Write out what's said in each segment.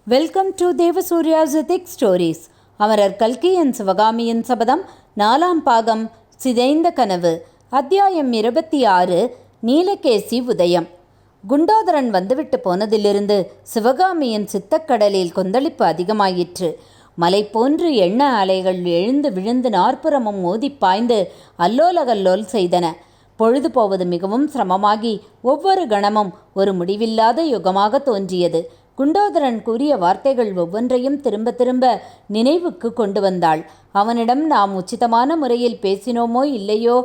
Welcome to Devasurya's ethic stories. அமரர் கல்கியின் சிவகாமியின் சபதம் 4ஆம் பாகம் சிதைந்த கனவு. அத்தியாயம் 26. நீலகேசி உதயம். குண்டோதரன் வந்துவிட்டு போனதிலிருந்து சிவகாமியின் சித்தக்கடலில் கொந்தளிப்பு அதிகமாயிற்று. மலை போன்று எண்ண அலைகள் எழுந்து விழுந்து நாற்புறமும் மோதி பாய்ந்து அல்லோலகல்லோல் செய்தன. பொழுது போவது மிகவும் சிரமமாகி ஒவ்வொரு கணமும் ஒரு முடிவில்லாத யுகமாக தோன்றியது. குண்டோதரன் கூறிய வார்த்தைகள் ஒவ்வொன்றையும் திரும்ப திரும்ப நினைவுக்கு கொண்டு வந்தாள். அவனிடம் நாம் உச்சிதமான முறையில் பேசினோமோ இல்லையோ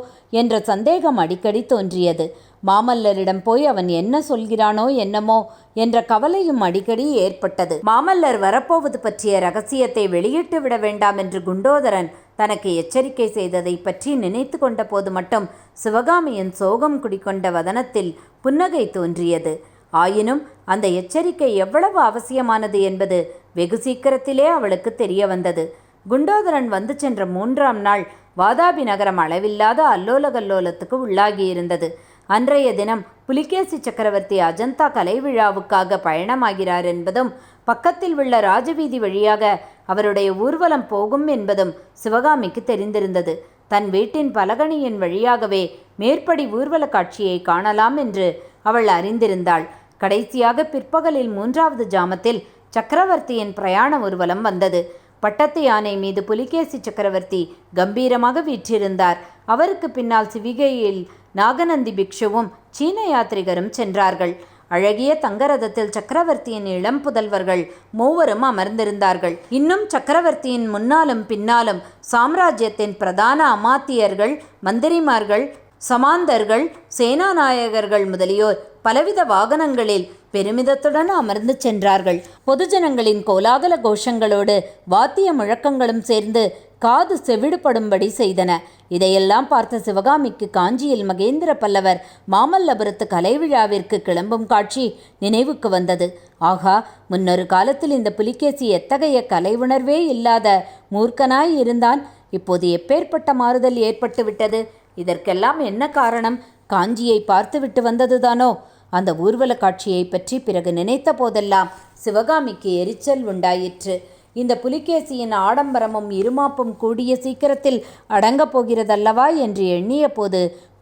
என்ற சந்தேகம் அடிக்கடி தோன்றியது. மாமல்லரிடம் போய் அவன் என்ன சொல்கிறானோ என்னமோ என்ற கவலையும் அடிக்கடி ஏற்பட்டது. மாமல்லர் வரப்போவது பற்றிய ரகசியத்தை வெளியிட்டு விட வேண்டாம் என்று குண்டோதரன் தனக்கு எச்சரிக்கை செய்ததை பற்றி நினைத்து கொண்ட போது மட்டும் சிவகாமியின் சோகம் குடிக்கொண்ட வதனத்தில் புன்னகை தோன்றியது. ஆயினும் அந்த எச்சரிக்கை எவ்வளவு அவசியமானது என்பது வெகு சீக்கிரத்திலே அவளுக்கு தெரிய வந்தது. குண்டோதரன் வந்து சென்ற 3ஆம் நாள் வாதாபி நகரம் அளவில்லாத அல்லோலகல்லோலத்துக்கு உள்ளாகியிருந்தது. அன்றைய தினம் புலிகேசி சக்கரவர்த்தி அஜந்தா கலை விழாவுக்காக பயணமாகிறார் என்பதும் பக்கத்தில் உள்ள ராஜவீதி வழியாக அவருடைய ஊர்வலம் போகும் என்பதும் சிவகாமிக்கு தெரிந்திருந்தது. தன் வீட்டின் பலகணியின் வழியாகவே மேற்படி ஊர்வல காட்சியை காணலாம் என்று அவள் அறிந்திருந்தாள். கடைசியாக பிற்பகலில் 3வது ஜாமத்தில் சக்கரவர்த்தியின் பிரயாண ஊர்வலம் வந்தது. பட்டத்து யானை மீது புலிகேசி சக்கரவர்த்தி கம்பீரமாக வீற்றிருந்தார். அவருக்கு பின்னால் சிவிகையில் நாகநந்தி பிக்ஷுவும் சீன யாத்ரிகரும் சென்றார்கள். அழகிய தங்கரதத்தில் சக்கரவர்த்தியின் இளம் புதல்வர்கள் 3 அமர்ந்திருந்தார்கள். இன்னும் சக்கரவர்த்தியின் முன்னாலும் பின்னாலும் சாம்ராஜ்யத்தின் பிரதான அமாத்தியர்கள், மந்திரிமார்கள், சமாந்தர்கள், சேனாநாயகர்கள் முதலியோர் பலவித வாகனங்களில் பெருமிதத்துடன் அமர்ந்து சென்றார்கள். பொதுஜனங்களின் கோலாகல கோஷங்களோடு வாத்திய முழக்கங்களும் சேர்ந்து காது செவிடுபடும்படி செய்தன. இதையெல்லாம் பார்த்த சிவகாமிக்கு காஞ்சியில் மகேந்திர பல்லவர் மாமல்லபுரத்து கலை விழாவிற்கு கிளம்பும் காட்சி நினைவுக்கு வந்தது. ஆகா, முன்னொரு காலத்தில் இந்த புலிகேசி எத்தகைய கலை உணர்வே இல்லாத மூர்க்கனாய் இருந்தான். இப்போது எப்பேற்பட்ட மாறுதல் ஏற்பட்டு விட்டது. இதற்கெல்லாம் என்ன காரணம்? காஞ்சியை பார்த்துவிட்டு வந்ததுதானோ? அந்த ஊர்வல காட்சியை பற்றி பிறகு நினைத்த போதெல்லாம் சிவகாமிக்கு எரிச்சல் உண்டாயிற்று. இந்த புலிகேசியின் ஆடம்பரமும் இருமாப்பும் கூடிய சீக்கிரத்தில் அடங்கப் போகிறதல்லவா என்று எண்ணிய போது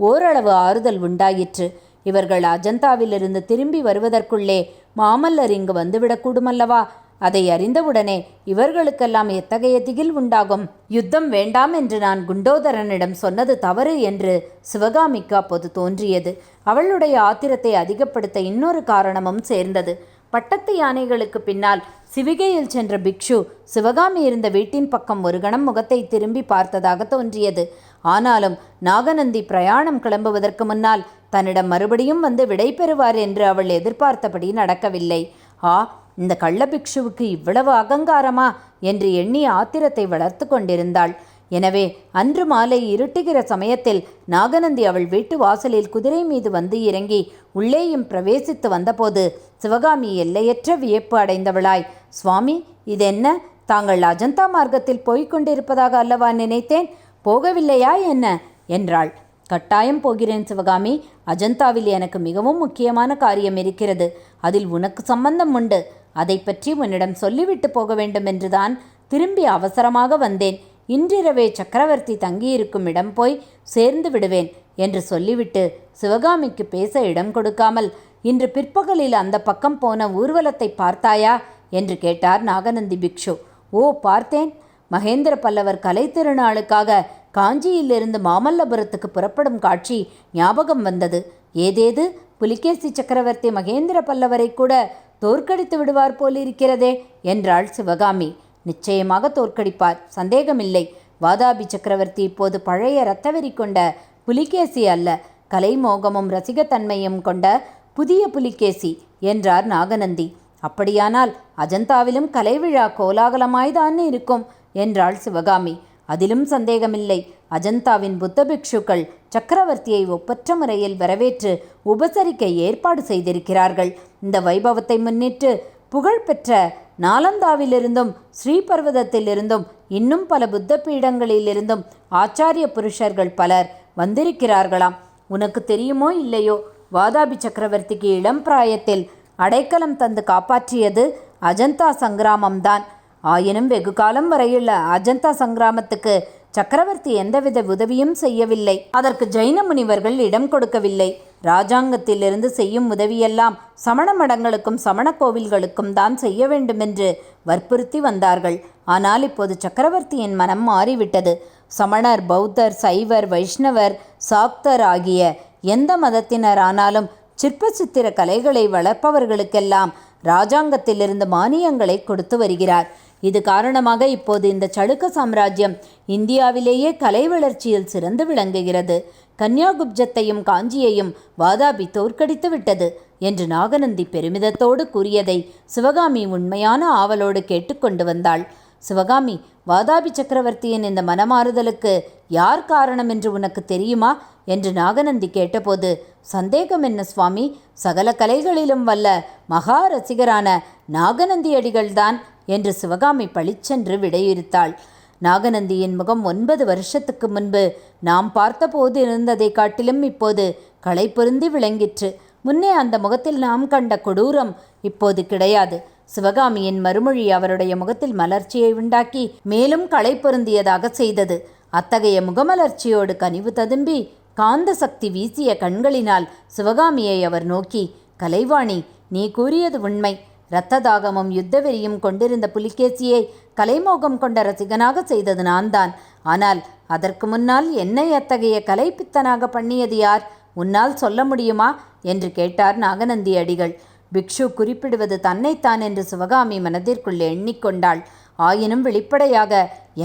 ஓரளவு ஆறுதல் உண்டாயிற்று. இவர்கள் அஜந்தாவிலிருந்து திரும்பி வருவதற்குள்ளே மாமல்லர் இங்கு வந்துவிடக்கூடுமல்லவா? அதை அறிந்தவுடனே இவர்களுக்கெல்லாம் எத்தகைய திகில் உண்டாகும். யுத்தம் வேண்டாம் என்று நான் குண்டோதரனிடம் சொன்னது தவறு என்று சிவகாமிக்கு அப்போது தோன்றியது. அவளுடைய ஆத்திரத்தை அதிகப்படுத்த இன்னொரு காரணமும் சேர்ந்தது. பட்டத்து யானைகளுக்கு பின்னால் சிவிகையில் சென்ற பிக்ஷு சிவகாமி இருந்த வீட்டின் பக்கம் ஒரு கணம் முகத்தை திரும்பி பார்த்ததாக தோன்றியது. ஆனாலும் நாகநந்தி பிரயாணம் கிளம்புவதற்கு முன்னால் தன்னிடம் மறுபடியும் வந்து விடை பெறுவார் என்று அவள் எதிர்பார்த்தபடி நடக்கவில்லை. இந்த கள்ள பிக்ஷுவுக்கு இவ்வளவு அகங்காரமா என்று எண்ணி ஆத்திரத்தை வளர்த்து கொண்டிருந்தாள். எனவே அன்று மாலை இருட்டுகிற சமயத்தில் நாகநந்தி அவள் வீட்டு வாசலில் குதிரை மீது வந்து இறங்கி உள்ளேயும் பிரவேசித்து வந்தபோது சிவகாமி எல்லையற்ற வியப்பு அடைந்தவளாய், சுவாமி, இதென்ன? தாங்கள் அஜந்தா மார்க்கத்தில் போய்கொண்டிருப்பதாக அல்லவா நினைத்தேன். போகவில்லையா என்ன என்றாள். கட்டாயம் போகிறேன் சிவகாமி. அஜந்தாவில் எனக்கு மிகவும் முக்கியமான காரியம் இருக்கிறது. அதில் உனக்கு சம்பந்தம் உண்டு. அதை பற்றி உன்னிடம் சொல்லிவிட்டு போக வேண்டும் என்றுதான் திரும்பி அவசரமாக வந்தேன். இன்றிரவே சக்கரவர்த்தி தங்கியிருக்கும் இடம் போய் சேர்ந்து விடுவேன் என்று சொல்லிவிட்டு சிவகாமிக்கு பேச இடம் கொடுக்காமல், இன்று பிற்பகலில் அந்த பக்கம் போன ஊர்வலத்தை பார்த்தாயா என்று கேட்டார் நாகநந்தி பிக்ஷு. ஓ, பார்த்தேன். மகேந்திர பல்லவர் கலை திருநாளுக்காக காஞ்சியிலிருந்து மாமல்லபுரத்துக்கு புறப்படும் காட்சி ஞாபகம் வந்தது. ஏதேது, புலிகேசி சக்கரவர்த்தி மகேந்திர பல்லவரை கூட தோற்கடித்து விடுவார் போலிருக்கிறதே என்றாள் சிவகாமி. நிச்சயமாக தோற்கடிப்பார், சந்தேகமில்லை. வாதாபி சக்கரவர்த்தி இப்போது பழைய இரத்தவெறி கொண்ட புலிகேசி அல்ல, கலைமோகமும் ரசிகத்தன்மையும் கொண்ட புதிய புலிகேசி என்றார் நாகநந்தி. அப்படியானால் அஜந்தாவிலும் கலை விழா கோலாகலமாய்தான் இருக்கும் என்றாள் சிவகாமி. அதிலும் சந்தேகமில்லை. அஜந்தாவின் புத்த பிக்ஷுக்கள் சக்கரவர்த்தியை ஒப்பற்ற முறையில் வரவேற்று உபசரிக்க ஏற்பாடு செய்திருக்கிறார்கள். இந்த வைபவத்தை முன்னிட்டு புகழ்பெற்ற நாலந்தாவிலிருந்தும் ஸ்ரீபர்வதத்திலிருந்தும் இன்னும் பல புத்த பீடங்களிலிருந்தும் ஆச்சாரிய புருஷர்கள் பலர் வந்திருக்கிறார்களாம். உனக்கு தெரியுமோ இல்லையோ, வாதாபி சக்கரவர்த்திக்கு இளம் பிராயத்தில் அடைக்கலம் தந்து காப்பாற்றியது அஜந்தா சங்கிராமம்தான். ஆயினும் வெகு காலம் வரையுள்ள அஜந்தா சங்கிராமத்துக்கு சக்கரவர்த்தி எந்தவித உதவியும் செய்யவில்லை. அதற்கு ஜைன முனிவர்கள் இடம் கொடுக்கவில்லை. இராஜாங்கத்திலிருந்து செய்யும் உதவியெல்லாம் சமண மடங்களுக்கும் சமண கோவில்களுக்கும் தான் செய்ய வேண்டுமென்று வற்புறுத்தி வந்தார்கள். ஆனால் இப்போது சக்கரவர்த்தியின் மனம் மாறிவிட்டது. சமணர், பௌத்தர், சைவர், வைஷ்ணவர், சாக்தர் ஆகிய எந்த மதத்தினர் ஆனாலும் சிற்ப சித்திர கலைகளை வளர்ப்பவர்களுக்கெல்லாம் இராஜாங்கத்திலிருந்து மானியங்களை கொடுத்து வருகிறார். இது காரணமாக இப்போது இந்த சளுக்க சாம்ராஜ்யம் இந்தியாவிலேயே கலை வளர்ச்சியில் சிறந்து விளங்குகிறது. கன்யாகுப்ஜத்தையும் காஞ்சியையும் வாதாபி தோற்கடித்து விட்டது என்று நாகநந்தி பெருமிதத்தோடு கூறியதை சிவகாமி உண்மையான ஆவலோடு கேட்டுக்கொண்டு வந்தாள். சிவகாமி, வாதாபி சக்கரவர்த்தியின் இந்த மனமாறுதலுக்கு யார் காரணம் என்று உனக்கு தெரியுமா என்று நாகநந்தி கேட்டபோது, சந்தேகம் என்ன சுவாமி, சகல கலைகளிலும் வல்ல மகா ரசிகரான நாகநந்தியடிகள்தான் என்று சிவகாமி பளிச்சென்று விடையிறுத்தாள். நாகநந்தியின் முகம் 9 வருஷத்துக்கு முன்பு நாம் பார்த்தபோது இருந்ததை காட்டிலும் இப்போது களை பொருந்தி விளங்கிற்று. முன்னே அந்த முகத்தில் நாம் கண்ட கொடூரம் இப்போது கிடையாது. சிவகாமியின் மறுமொழி அவருடைய முகத்தில் மலர்ச்சியை உண்டாக்கி மேலும் களை பொருந்தியதாக செய்தது. அத்தகைய முகமலர்ச்சியோடு கனிவு ததும்பி காந்த சக்தி வீசிய கண்களினால் சிவகாமியை அவர் நோக்கி, கலைவாணி, நீ கூறியது உண்மை. இரத்த தாகமும் யுத்த வெறியும் கொண்டிருந்த புலிகேசியை கலைமோகம் கொண்ட ரசிகனாக செய்தது நான்தான். ஆனால் அதற்கு முன்னால் என்னை அத்தகைய கலைப்பித்தனாக பண்ணியது யார்? உன்னால் சொல்ல முடியுமா என்று கேட்டார் நாகநந்தி அடிகள். பிக்ஷு குறிப்பிடுவது தன்னைத்தான் என்று சிவகாமி மனதிற்குள் எண்ணிக்கொண்டாள். ஆயினும் வெளிப்படையாக,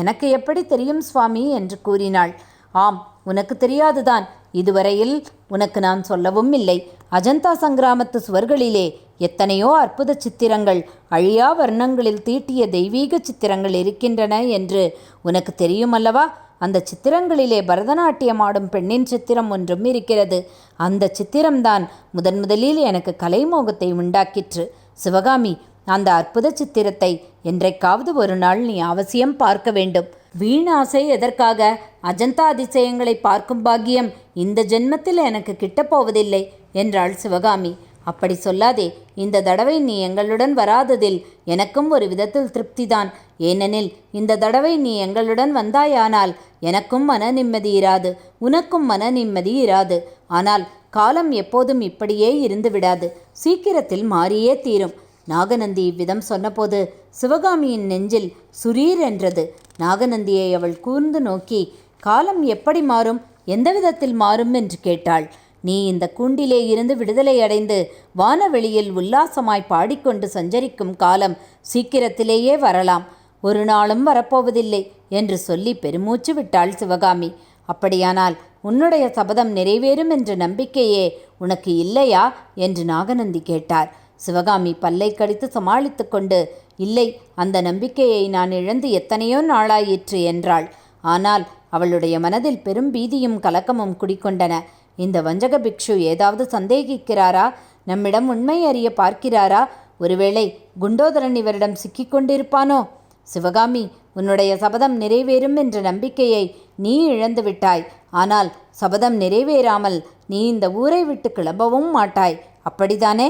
எனக்கு எப்படி தெரியும் சுவாமி என்று கூறினாள். ஆம், உனக்கு தெரியாதுதான். இதுவரையில் உனக்கு நான் சொல்லவும் இல்லை. அஜந்தா சங்கிராமத்து சுவர்களிலே எத்தனையோ அற்புத சித்திரங்கள், அழியா வர்ணங்களில் தீட்டிய தெய்வீக சித்திரங்கள் இருக்கின்றன என்று உனக்கு தெரியுமல்லவா? அந்த சித்திரங்களிலே பரதநாட்டியம் ஆடும் பெண்ணின் சித்திரம் ஒன்றும் இருக்கிறது. அந்த சித்திரம்தான் முதலில் எனக்கு கலைமோகத்தை உண்டாக்கிற்று. சிவகாமி, அந்த அற்புத சித்திரத்தை என்றைக்காவது ஒரு நாள் நீ அவசியம் பார்க்க வேண்டும். வீணாசை எதற்காக? அஜந்தா அதிசயங்களை பார்க்கும் பாக்கியம் இந்த ஜென்மத்தில் எனக்கு கிட்டப்போவதில்லை என்றாள் சிவகாமி. அப்படி சொல்லாதே. இந்த தடவை நீ எங்களுடன் வராததில் எனக்கும் ஒரு விதத்தில் திருப்திதான். ஏனெனில் இந்த தடவை நீ எங்களுடன் வந்தாயானால் எனக்கும் மன நிம்மதி இராது, உனக்கும் மன நிம்மதி இராது. ஆனால் காலம் எப்போதும் இப்படியே இருந்து விடாது. சீக்கிரத்தில் மாறியே தீரும். நாகநந்தி இவ்விதம் சொன்னபோது சிவகாமியின் நெஞ்சில் சுரீர் என்றது. நாகநந்தியை அவள் கூர்ந்து நோக்கி, காலம் எப்படி மாறும், எந்த விதத்தில் மாறும் என்று கேட்டாள். நீ இந்த கூண்டிலே இருந்து விடுதலை அடைந்து வானவெளியில் உல்லாசமாய் பாடிக்கொண்டு சஞ்சரிக்கும் காலம் சீக்கிரத்திலேயே வரலாம். ஒரு நாளும் வரப்போவதில்லை என்று சொல்லி பெருமூச்சு விட்டாள் சிவகாமி. அப்படியானால் உன்னுடைய சபதம் நிறைவேறும் என்ற நம்பிக்கையே உனக்கு இல்லையா என்று நாகநந்தி கேட்டார். சிவகாமி பல்லை கடித்து சமாளித்து கொண்டு, இல்லை, அந்த நம்பிக்கையை நான் இழந்து எத்தனையோ நாளாயிற்று என்றாள். ஆனால் அவளுடைய மனதில் பெரும் பீதியும் கலக்கமும் குடிக்கொண்டன. இந்த வஞ்சக பிக்ஷு ஏதாவது சந்தேகிக்கிறாரா? நம்மிடம் உண்மை அறிய பார்க்கிறாரா? ஒருவேளை குண்டோதரன் இவரிடம் சிக்கிக்கொண்டிருப்பானோ? சிவகாமி, உன்னுடைய சபதம் நிறைவேறும் என்ற நம்பிக்கையை நீ இழந்து விட்டாய். ஆனால் சபதம் நிறைவேறாமல் நீ இந்த ஊரை விட்டு கிளம்பவும் மாட்டாய். அப்படித்தானே?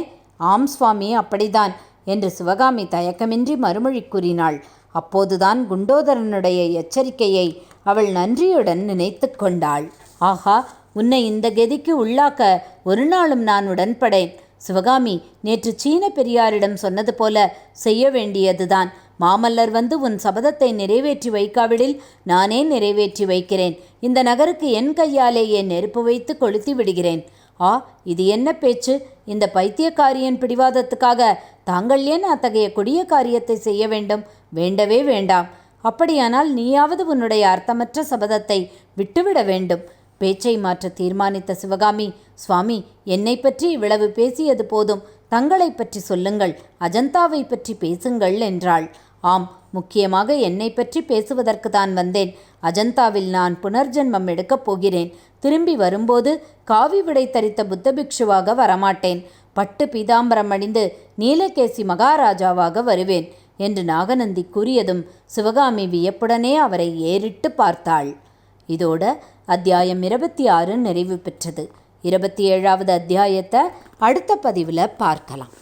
ஆம் சுவாமி, அப்படிதான் என்று சிவகாமி தயக்கமின்றி மறுமொழி கூறினாள். அப்போதுதான் குண்டோதரனுடைய எச்சரிக்கையை அவள் நன்றியுடன் நினைத்து கொண்டாள். ஆஹா, உன்னை இந்த கதிக்கு உள்ளாக்க ஒரு நாளும் நான் உடன்படேன். சிவகாமி, நேற்று சீன பெரியாரிடம் சொன்னது போல செய்ய வேண்டியதுதான். மாமல்லர் வந்து உன் சபதத்தை நிறைவேற்றி வைக்காவிடில் நானே நிறைவேற்றி வைக்கிறேன். இந்த நகருக்கு என் கையாலேயே நெருப்பு வைத்து கொளுத்தி விடுகிறேன். ஆ, இது என்ன பேச்சு? இந்த பைத்தியக்காரியின் பிடிவாதத்துக்காக தாங்கள் ஏன் அத்தகைய கொடிய காரியத்தை செய்ய வேண்டும்? வேண்டவே வேண்டாம். அப்படியானால் நீயாவது உன்னுடைய அர்த்தமற்ற சபதத்தை விட்டுவிட வேண்டும். பேச்சை மாற்ற தீர்மானித்த சிவகாமி, சுவாமி, என்னை பற்றி இவ்வளவு பேசியது போதும். தங்களை பற்றி சொல்லுங்கள், அஜந்தாவை பற்றி பேசுங்கள் என்றாள். ஆம், முக்கியமாக என்னை பற்றி பேசுவதற்கு தான் வந்தேன். அஜந்தாவில் நான் புனர்ஜென்மம் எடுக்கப் போகிறேன். திரும்பி வரும்போது காவி விடை தரித்த புத்த பிக்ஷுவாக வரமாட்டேன். பட்டு பீதாம்பரம் அணிந்து நீலகேசி மகாராஜாவாக வருவேன் என்று நாகநந்தி கூறியதும் சிவகாமி வியப்புடனே அவரை ஏறிட்டு பார்த்தாள். இதோட அத்தியாயம் 26 நிறைவு பெற்றது. 27வது அத்தியாயத்தை அடுத்த பதிவில் பார்க்கலாம்.